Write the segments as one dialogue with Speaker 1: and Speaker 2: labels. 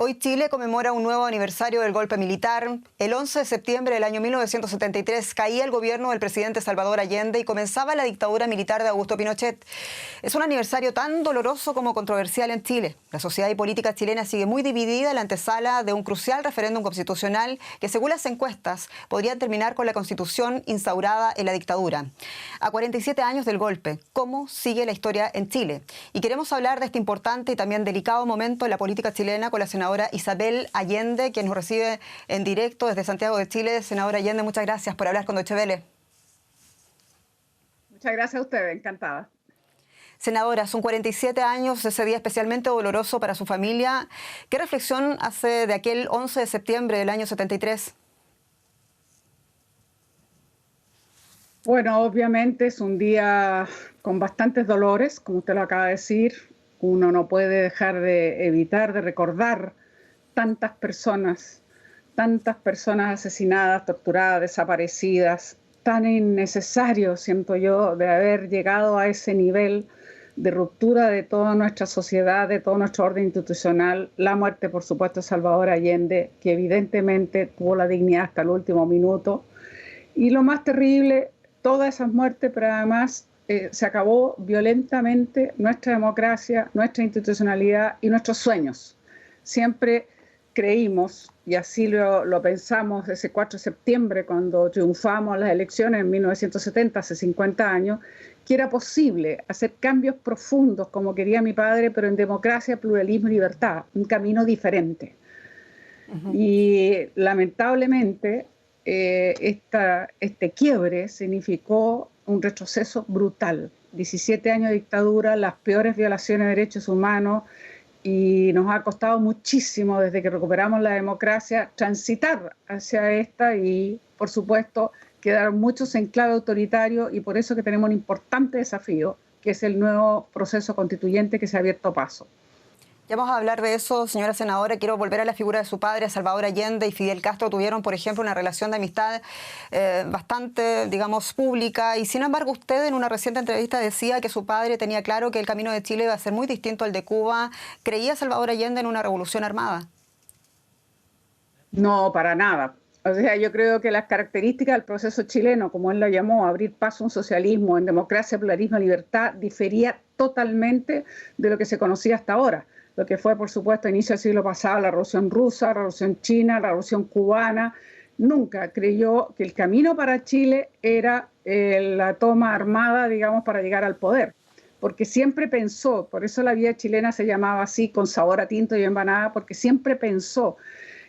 Speaker 1: Hoy Chile conmemora un nuevo aniversario del golpe militar. El 11 de septiembre del año 1973 caía el gobierno del presidente Salvador Allende y comenzaba la dictadura militar de Augusto Pinochet. Es un aniversario tan doloroso como controversial en Chile. La sociedad y política chilena sigue muy dividida en la antesala de un crucial referéndum constitucional que, según las encuestas, podría terminar con la constitución instaurada en la dictadura. A 47 años del golpe, ¿cómo sigue la historia en Chile? Y queremos hablar de este importante y también delicado momento en la política chilena con la senadora Isabel Allende, quien nos recibe en directo desde Santiago de Chile. Senadora Allende, muchas gracias por hablar con Deutsche Welle.
Speaker 2: Muchas gracias a ustedes, encantada.
Speaker 1: Senadora, son 47 años, ese día especialmente doloroso para su familia. ¿Qué reflexión hace de aquel 11 de septiembre del año 73?
Speaker 2: Bueno, obviamente es un día con bastantes dolores, como usted lo acaba de decir. Uno no puede dejar de evitar de recordar tantas personas asesinadas, torturadas, desaparecidas. Tan innecesario, siento yo, de haber llegado a ese nivel de ruptura de toda nuestra sociedad, de todo nuestro orden institucional. La muerte, por supuesto, de Salvador Allende, que evidentemente tuvo la dignidad hasta el último minuto. Y lo más terrible, todas esas muertes, pero además se acabó violentamente nuestra democracia, nuestra institucionalidad y nuestros sueños. Siempre creímos, y así lo pensamos ese 4 de septiembre, cuando triunfamos las elecciones en 1970, hace 50 años, que era posible hacer cambios profundos como quería mi padre, pero en democracia, pluralismo y libertad, un camino diferente. Y lamentablemente este quiebre significó un retroceso brutal. 17 años de dictadura, las peores violaciones de derechos humanos, y nos ha costado muchísimo desde que recuperamos la democracia transitar hacia esta, y por supuesto quedaron muchos enclaves autoritarios, y por eso que tenemos un importante desafío, que es el nuevo proceso constituyente que se ha abierto paso.
Speaker 1: Ya vamos a hablar de eso, señora senadora. Quiero volver a la figura de su padre. Salvador Allende y Fidel Castro tuvieron, por ejemplo, una relación de amistad bastante, digamos, pública. Y sin embargo, usted en una reciente entrevista decía que su padre tenía claro que el camino de Chile iba a ser muy distinto al de Cuba. ¿Creía Salvador Allende en una revolución armada?
Speaker 2: No, para nada. O sea, yo creo que las características del proceso chileno, como él lo llamó, abrir paso a un socialismo en democracia, pluralismo y libertad, difería totalmente de lo que se conocía hasta ahora. Lo que fue, por supuesto, a inicio del siglo pasado, la Revolución Rusa, la Revolución China, la Revolución Cubana. Nunca creyó que el camino para Chile era la toma armada, digamos, para llegar al poder. Porque siempre pensó, por eso la vida chilena se llamaba así, con sabor a tinto y empanada, porque siempre pensó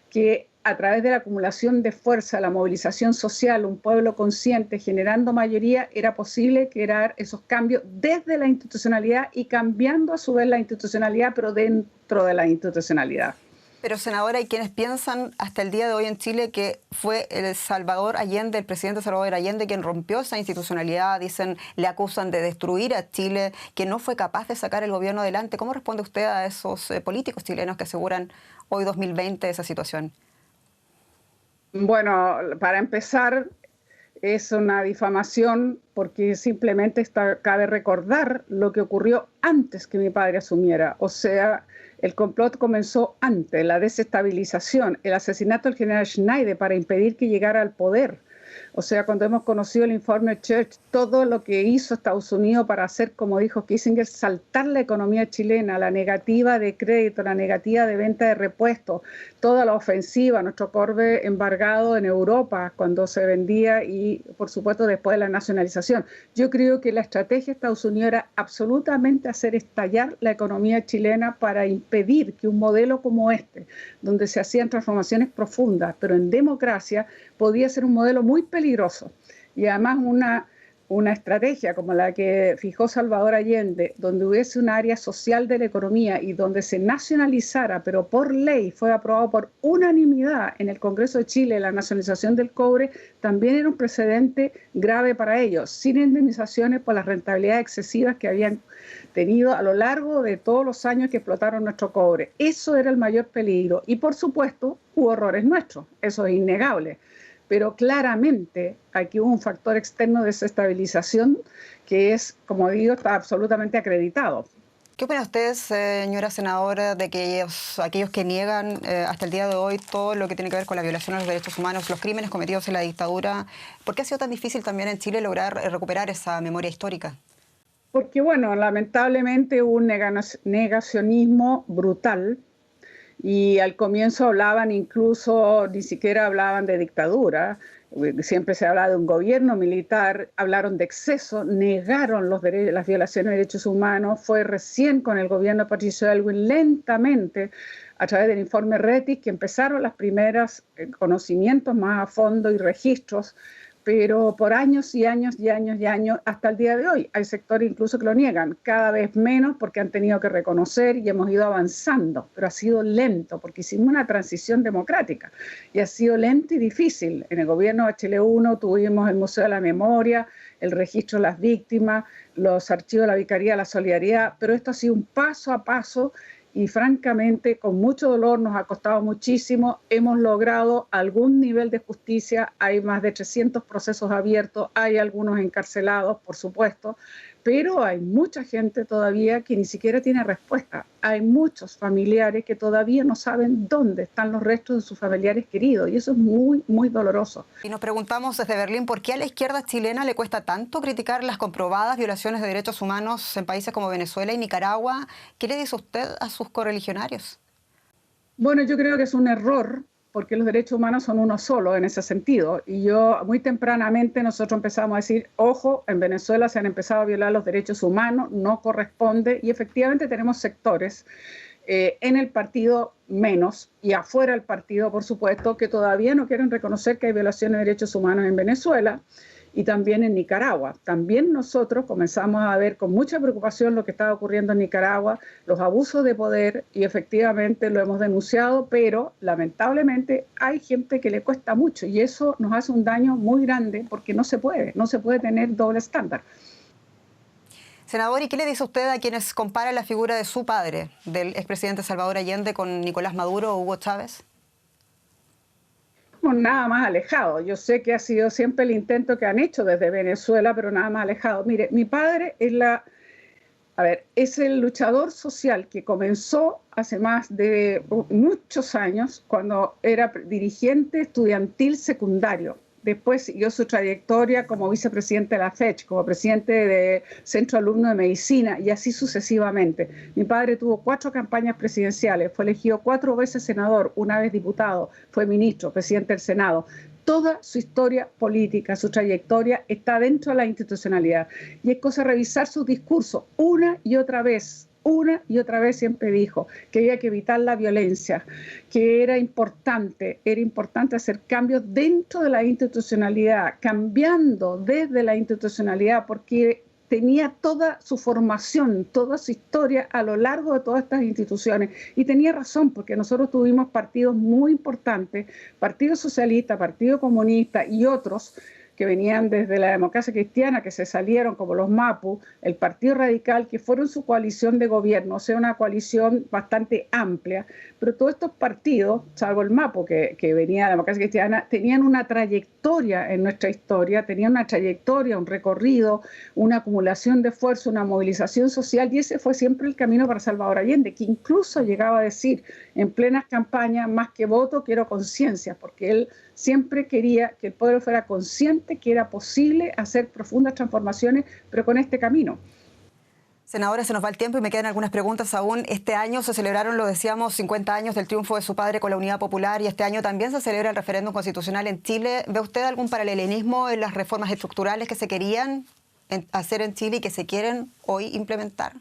Speaker 2: que a través de la acumulación de fuerza, la movilización social, un pueblo consciente generando mayoría, era posible crear esos cambios desde la institucionalidad y cambiando a su vez la institucionalidad, pero dentro de la institucionalidad.
Speaker 1: Pero, senadora, hay quienes piensan hasta el día de hoy en Chile que fue el Salvador Allende, el presidente Salvador Allende, quien rompió esa institucionalidad. Dicen, le acusan de destruir a Chile, que no fue capaz de sacar el gobierno adelante. ¿Cómo responde usted a esos políticos chilenos que aseguran hoy 2020 esa situación?
Speaker 2: Bueno, para empezar, es una difamación porque simplemente cabe recordar lo que ocurrió antes que mi padre asumiera. O sea, el complot comenzó antes, la desestabilización, el asesinato del general Schneider para impedir que llegara al poder. O sea, cuando hemos conocido el informe Church, todo lo que hizo Estados Unidos para hacer, como dijo Kissinger, saltar la economía chilena, la negativa de crédito, la negativa de venta de repuestos, toda la ofensiva, nuestro cobre embargado en Europa cuando se vendía y, por supuesto, después de la nacionalización. Yo creo que la estrategia de Estados Unidos era absolutamente hacer estallar la economía chilena para impedir que un modelo como este, donde se hacían transformaciones profundas, pero en democracia, podía ser un modelo muy peligroso. Y además una estrategia como la que fijó Salvador Allende, donde hubiese un área social de la economía y donde se nacionalizara, pero por ley fue aprobado por unanimidad en el Congreso de Chile la nacionalización del cobre, también era un precedente grave para ellos, sin indemnizaciones por las rentabilidades excesivas que habían tenido a lo largo de todos los años que explotaron nuestro cobre. Eso era el mayor peligro. Y por supuesto, hubo errores nuestros, eso es innegable. Pero claramente aquí hubo un factor externo de desestabilización que es, como digo, está absolutamente acreditado.
Speaker 1: ¿Qué opina usted, señora senadora, de que aquellos que niegan hasta el día de hoy todo lo que tiene que ver con la violación a los derechos humanos, los crímenes cometidos en la dictadura? ¿Por qué ha sido tan difícil también en Chile lograr recuperar esa memoria histórica?
Speaker 2: Porque, bueno, lamentablemente hubo un negacionismo brutal. Y al comienzo hablaban incluso, ni siquiera hablaban de dictadura, siempre se habla de un gobierno militar, hablaron de exceso, negaron las violaciones de derechos humanos. Fue recién con el gobierno de Patricio Aylwin, lentamente, a través del informe Rettig, que empezaron los primeros conocimientos más a fondo y registros, pero por años y años y años y años hasta el día de hoy. Hay sectores incluso que lo niegan, cada vez menos porque han tenido que reconocer y hemos ido avanzando, pero ha sido lento porque hicimos una transición democrática y ha sido lento y difícil. En el gobierno de Bachelet 1 tuvimos el Museo de la Memoria, el registro de las víctimas, los archivos de la Vicaría de la Solidaridad, pero esto ha sido un paso a paso y francamente con mucho dolor, nos ha costado muchísimo, hemos logrado algún nivel de justicia, hay más de 300 procesos abiertos, hay algunos encarcelados, por supuesto, pero hay mucha gente todavía que ni siquiera tiene respuesta. Hay muchos familiares que todavía no saben dónde están los restos de sus familiares queridos y eso es muy, muy doloroso.
Speaker 1: Y nos preguntamos desde Berlín, ¿por qué a la izquierda chilena le cuesta tanto criticar las comprobadas violaciones de derechos humanos en países como Venezuela y Nicaragua? ¿Qué le dice usted a sus correligionarios?
Speaker 2: Bueno, yo creo que es un error, porque los derechos humanos son uno solo en ese sentido. Y muy tempranamente nosotros empezamos a decir, ojo, en Venezuela se han empezado a violar los derechos humanos, no corresponde, y efectivamente tenemos sectores en el partido menos, y afuera del partido, por supuesto, que todavía no quieren reconocer que hay violaciones de derechos humanos en Venezuela, y también en Nicaragua. También nosotros comenzamos a ver con mucha preocupación lo que estaba ocurriendo en Nicaragua, los abusos de poder, y efectivamente lo hemos denunciado, pero lamentablemente hay gente que le cuesta mucho y eso nos hace un daño muy grande porque no se puede tener doble estándar.
Speaker 1: Senador, ¿y qué le dice usted a quienes comparan la figura de su padre, del expresidente Salvador Allende, con Nicolás Maduro o Hugo Chávez?
Speaker 2: Nada más alejado. Yo sé que ha sido siempre el intento que han hecho desde Venezuela, pero nada más alejado. Mire, mi padre es el luchador social que comenzó hace más de muchos años cuando era dirigente estudiantil secundario. Después siguió su trayectoria como vicepresidente de la FECH, como presidente de Centro Alumno de Medicina y así sucesivamente. Mi padre tuvo 4 campañas presidenciales, fue elegido 4 veces senador, 1 vez diputado, fue ministro, presidente del Senado. Toda su historia política, su trayectoria está dentro de la institucionalidad y es cosa de revisar sus discursos una y otra vez siempre dijo que había que evitar la violencia, que era importante hacer cambios dentro de la institucionalidad, cambiando desde la institucionalidad, porque tenía toda su formación, toda su historia a lo largo de todas estas instituciones. Y tenía razón, porque nosotros tuvimos partidos muy importantes, Partido Socialista, Partido Comunista y otros, que venían desde la democracia cristiana, que se salieron como los MAPU, el Partido Radical, que fueron su coalición de gobierno, o sea, una coalición bastante amplia, pero todos estos partidos, salvo el MAPU, que venía de la democracia cristiana, tenían una trayectoria en nuestra historia, tenían una trayectoria, un recorrido, una acumulación de esfuerzo, una movilización social, y ese fue siempre el camino para Salvador Allende, que incluso llegaba a decir en plenas campañas, más que voto, quiero conciencia, porque él siempre quería que el pueblo fuera consciente que era posible hacer profundas transformaciones, pero con este camino.
Speaker 1: Senadora, se nos va el tiempo y me quedan algunas preguntas aún. Este año se celebraron, lo decíamos, 50 años del triunfo de su padre con la Unidad Popular y este año también se celebra el referéndum constitucional en Chile. ¿Ve usted algún paralelismo en las reformas estructurales que se querían hacer en Chile y que se quieren hoy implementar?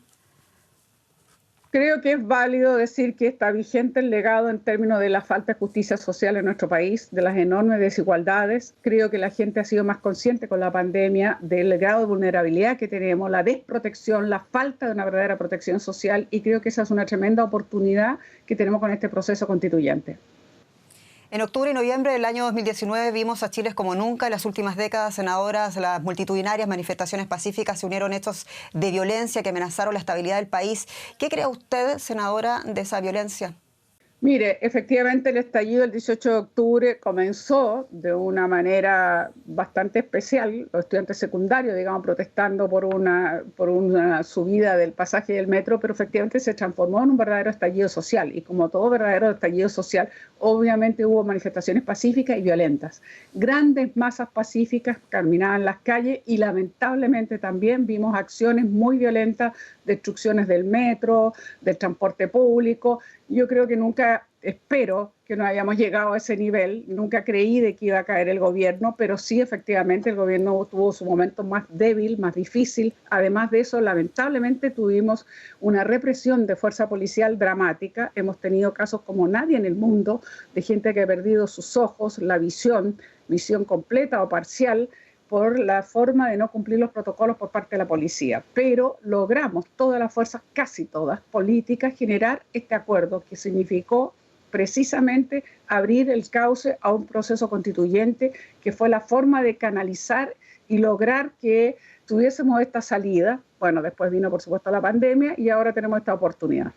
Speaker 2: Creo que es válido decir que está vigente el legado en términos de la falta de justicia social en nuestro país, de las enormes desigualdades. Creo que la gente ha sido más consciente con la pandemia del grado de vulnerabilidad que tenemos, la desprotección, la falta de una verdadera protección social, y creo que esa es una tremenda oportunidad que tenemos con este proceso constituyente.
Speaker 1: En octubre y noviembre del año 2019 vimos a Chile como nunca en las últimas décadas. Senadoras, las multitudinarias manifestaciones pacíficas se unieron hechos de violencia que amenazaron la estabilidad del país. ¿Qué cree usted, senadora, de esa violencia?
Speaker 2: Mire, efectivamente el estallido del 18 de octubre comenzó de una manera bastante especial, los estudiantes secundarios, digamos, protestando por una subida del pasaje del metro, pero efectivamente se transformó en un verdadero estallido social. Y como todo verdadero estallido social, obviamente hubo manifestaciones pacíficas y violentas. Grandes masas pacíficas caminaban las calles y lamentablemente también vimos acciones muy violentas, destrucciones del metro, del transporte público. Yo creo que nunca, espero que no hayamos llegado a ese nivel, nunca creí de que iba a caer el gobierno, pero sí efectivamente el gobierno tuvo su momento más débil, más difícil. Además de eso, lamentablemente tuvimos una represión de fuerza policial dramática. Hemos tenido casos como nadie en el mundo de gente que ha perdido sus ojos, la visión completa o parcial, por la forma de no cumplir los protocolos por parte de la policía. Pero logramos, todas las fuerzas, casi todas, políticas, generar este acuerdo que significó precisamente abrir el cauce a un proceso constituyente, que fue la forma de canalizar y lograr que tuviésemos esta salida. Bueno, después vino por supuesto la pandemia y ahora tenemos esta oportunidad.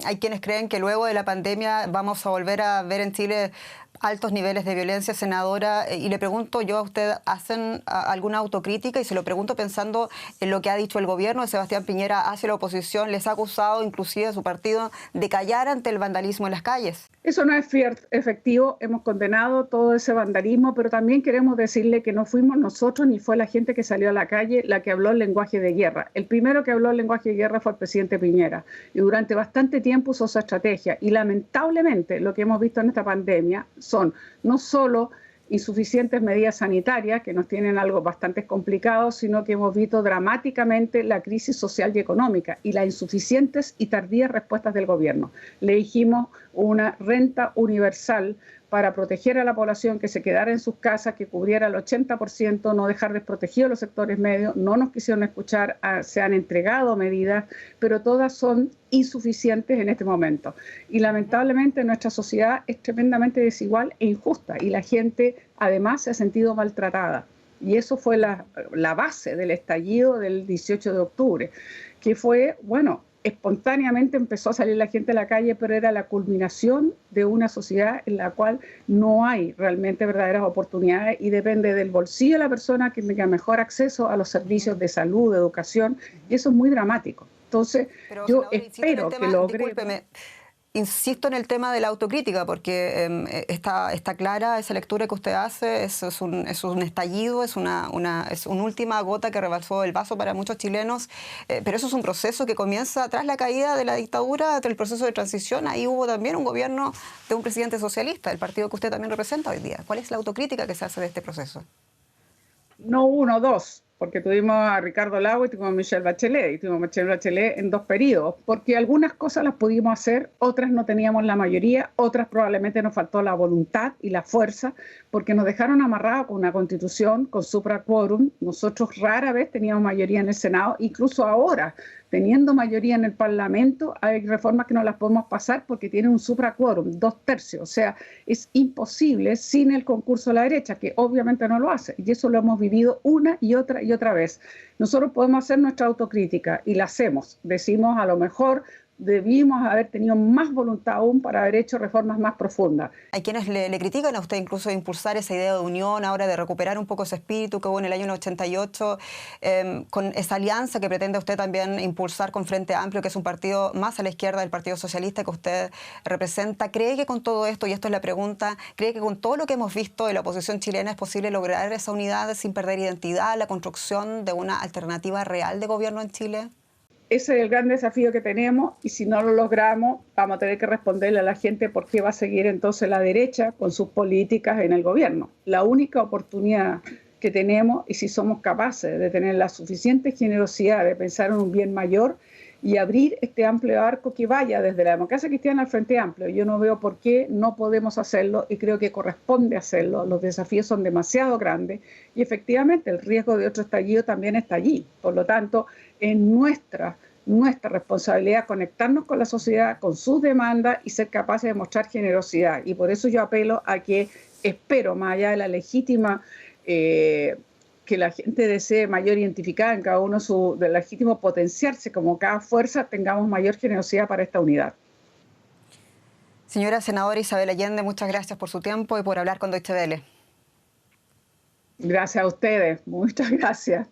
Speaker 1: Hay quienes creen que luego de la pandemia vamos a volver a ver en Chile altos niveles de violencia, senadora, y le pregunto yo a usted, ¿hacen alguna autocrítica? Y se lo pregunto pensando en lo que ha dicho el gobierno de Sebastián Piñera hacia la oposición. Les ha acusado, inclusive a su partido, de callar ante el vandalismo en las calles.
Speaker 2: Eso no es efectivo, hemos condenado todo ese vandalismo, pero también queremos decirle que no fuimos nosotros ni fue la gente que salió a la calle la que habló el lenguaje de guerra. El primero que habló el lenguaje de guerra fue el presidente Piñera y durante bastante tiempo usó esa estrategia. Y lamentablemente lo que hemos visto en esta pandemia son no solo insuficientes medidas sanitarias que nos tienen algo bastante complicado, sino que hemos visto dramáticamente la crisis social y económica y las insuficientes y tardías respuestas del gobierno. Le dijimos una renta universal para proteger a la población, que se quedara en sus casas, que cubriera el 80%, no dejar desprotegidos los sectores medios. No nos quisieron escuchar, se han entregado medidas, pero todas son insuficientes en este momento. Y lamentablemente nuestra sociedad es tremendamente desigual e injusta y la gente además se ha sentido maltratada. Y eso fue la base del estallido del 18 de octubre, que fue, bueno, espontáneamente empezó a salir la gente a la calle, pero era la culminación de una sociedad en la cual no hay realmente verdaderas oportunidades y depende del bolsillo de la persona que tenga mejor acceso a los servicios de salud, de educación, y eso es muy dramático. Entonces, pero, yo espero que logremos...
Speaker 1: Insisto en el tema de la autocrítica, porque está clara esa lectura que usted hace, es un estallido, es una última gota que rebalsó el vaso para muchos chilenos, pero eso es un proceso que comienza tras la caída de la dictadura, tras el proceso de transición. Ahí hubo también un gobierno de un presidente socialista, el partido que usted también representa hoy día. ¿Cuál es la autocrítica que se hace de este proceso?
Speaker 2: No uno, dos, porque tuvimos a Ricardo Lagos y tuvimos a Michelle Bachelet, y tuvimos a Michelle Bachelet en 2 periodos, porque algunas cosas las pudimos hacer, otras no teníamos la mayoría, otras probablemente nos faltó la voluntad y la fuerza, porque nos dejaron amarrados con una constitución, con supraquórum. Nosotros rara vez teníamos mayoría en el Senado, incluso ahora, teniendo mayoría en el Parlamento, hay reformas que no las podemos pasar porque tienen un supraquórum, 2/3, o sea, es imposible sin el concurso de la derecha, que obviamente no lo hace, y eso lo hemos vivido una y otra vez. Nosotros podemos hacer nuestra autocrítica y la hacemos, decimos a lo mejor debimos haber tenido más voluntad aún para haber hecho reformas más profundas.
Speaker 1: Hay quienes le critican a usted incluso de impulsar esa idea de unión, ahora de recuperar un poco ese espíritu que hubo en el año 88, con esa alianza que pretende usted también impulsar con Frente Amplio, que es un partido más a la izquierda del Partido Socialista que usted representa. ¿Cree que con todo esto, y esto es la pregunta, cree que con todo lo que hemos visto de la oposición chilena es posible lograr esa unidad sin perder identidad, la construcción de una alternativa real de gobierno en Chile?
Speaker 2: Ese es el gran desafío que tenemos y si no lo logramos vamos a tener que responderle a la gente por qué va a seguir entonces la derecha con sus políticas en el gobierno. La única oportunidad que tenemos, y si somos capaces de tener la suficiente generosidad de pensar en un bien mayor y abrir este amplio arco que vaya desde la democracia cristiana al Frente Amplio. Yo no veo por qué no podemos hacerlo y creo que corresponde hacerlo. Los desafíos son demasiado grandes y efectivamente el riesgo de otro estallido también está allí. Por lo tanto, es nuestra responsabilidad conectarnos con la sociedad, con sus demandas y ser capaces de mostrar generosidad. Y por eso yo apelo a que espero, más allá de la legítima que la gente desee mayor identificada en cada uno del legítimo potenciarse como cada fuerza, tengamos mayor generosidad para esta unidad.
Speaker 1: Señora senadora Isabel Allende, muchas gracias por su tiempo y por hablar con Deutsche Welle.
Speaker 2: Gracias a ustedes, muchas gracias.